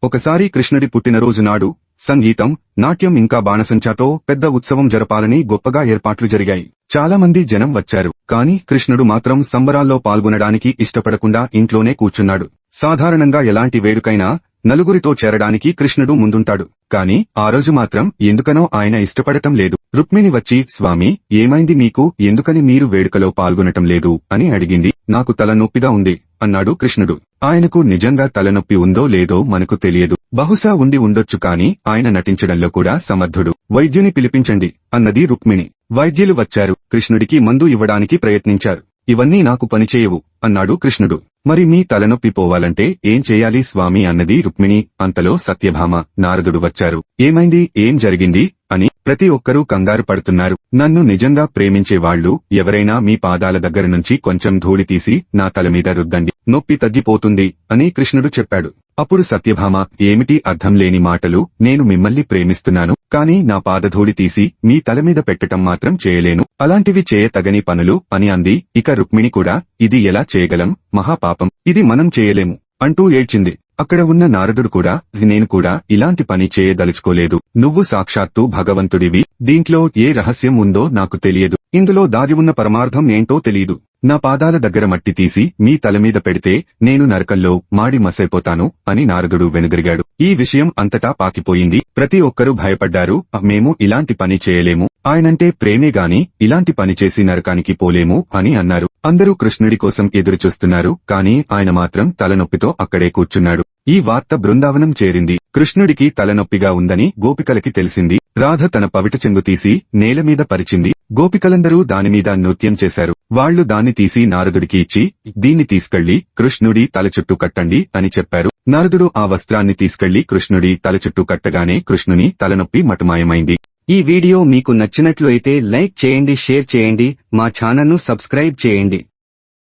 ఒకసారి కృష్ణుడి పుట్టినరోజు నాడు సంగీతం, నాట్యం ఇంకా బాణసంచాతో పెద్ద ఉత్సవం జరపాలని గొప్పగా ఏర్పాట్లు జరిగాయి. చాలా మంది జనం వచ్చారు. కాని కృష్ణుడు మాత్రం సంబరాల్లో పాల్గొనడానికి ఇష్టపడకుండా ఇంట్లోనే కూర్చున్నాడు. సాధారణంగా ఎలాంటి వేడుకైనా నలుగురితో చేరడానికి కృష్ణుడు ముందుంటాడు. కాని ఆ రోజు మాత్రం ఎందుకనో ఆయన ఇష్టపడటం లేదు. రుక్మిణి వచ్చి, స్వామీ, ఏమైంది మీకు, ఎందుకని మీరు వేడుకలో పాల్గొనటం లేదు అని అడిగింది. నాకు తలనొప్పిగా ఉంది అన్నాడు కృష్ణుడు. ఆయనకు నిజంగా తలనొప్పి ఉందో లేదో మనకు తెలియదు. బహుశా ఉండి ఉండొచ్చు, కాని ఆయన నటించడంలో కూడా సమర్థుడు. వైద్యుని పిలిపించండి అన్నది రుక్మిణి. వైద్యులు వచ్చారు. కృష్ణుడికి మందు ఇవ్వడానికి ప్రయత్నించారు. ఇవన్నీ నాకు పనిచేయవు అన్నాడు కృష్ణుడు. మరి మీ తలనొప్పి పోవాలంటే ఏం చేయాలి స్వామి అన్నది రుక్మిణి. అంతలో సత్యభామ, నారదుడు వచ్చారు. ఏమైంది, ఏం జరిగింది అని ప్రతి ఒక్కరూ కంగారు పడుతున్నారు. నన్ను నిజంగా ప్రేమించేవాళ్లు ఎవరైనా మీ పాదాల దగ్గర నుంచి కొంచెం ధూళి తీసి నా తలమీద రుద్దండి, నొప్పి తగ్గిపోతుంది అని కృష్ణుడు చెప్పాడు. అప్పుడు సత్యభామ, ఏమిటి అర్థం లేని మాటలు, నేను మిమ్మల్ని ప్రేమిస్తున్నాను, కాని నా పాదధూళి తీసి మీ తలమీద పెట్టటం మాత్రం చేయలేను, అలాంటివి చేయతగని పనులు అని అంది. ఇక రుక్మిణి కూడా, ఇది ఎలా చేయగలం, మహాపాపం, ఇది మనం చేయలేము అంటూ ఏడ్చింది. అక్కడ ఉన్న నారదుడు కూడా, నేను కూడా ఇలాంటి పని చేయదలుచుకోలేదు. నువ్వు సాక్షాత్తు భగవంతుడివి, దీంట్లో ఏ రహస్యం ఉందో నాకు తెలియదు, ఇందులో దాగి ఉన్న పరమార్థం ఏంటో తెలీదు. నా పాదాల దగ్గర మట్టి తీసి మీ తలమీద పెడితే నేను నరకంలో మాడి మసైపోతాను అని నారదుడు వెనుదిరిగాడు. ఈ విషయం అంతటా పాకిపోయింది. ప్రతి ఒక్కరూ భయపడ్డారు. మేము ఇలాంటి పని చేయలేము, ఆయనంటే ప్రేమే గాని ఇలాంటి పని చేసి నరకానికి పోలేము అని అన్నారు. అందరూ కృష్ణుడి కోసం ఎదురుచూస్తున్నారు. కాని ఆయన మాత్రం తలనొప్పితో అక్కడే కూర్చున్నాడు. ఈ వార్త బృందావనం చేరింది. కృష్ణుడికి తలనొప్పిగా ఉందని గోపికలకి తెలిసింది. రాధ తన పవిట చెంగు తీసి నేలమీద పరిచింది. గోపికలందరూ దానిమీద నృత్యం చేశారు. వాళ్లు దాన్ని తీసి నారదుడికి ఇచ్చి, దీన్ని తీసుకెళ్లి కృష్ణుడి తల చుట్టూ కట్టండి అని చెప్పారు. నారదుడు ఆ వస్త్రాన్ని తీసుకెళ్లి కృష్ణుడి తల చుట్టూ కట్టగానే కృష్ణుని తలనొప్పి మటుమాయమైంది. ఈ వీడియో మీకు నచ్చినట్లు అయితే లైక్ చేయండి, షేర్ చేయండి, మా ఛానల్ను సబ్స్క్రైబ్ చేయండి.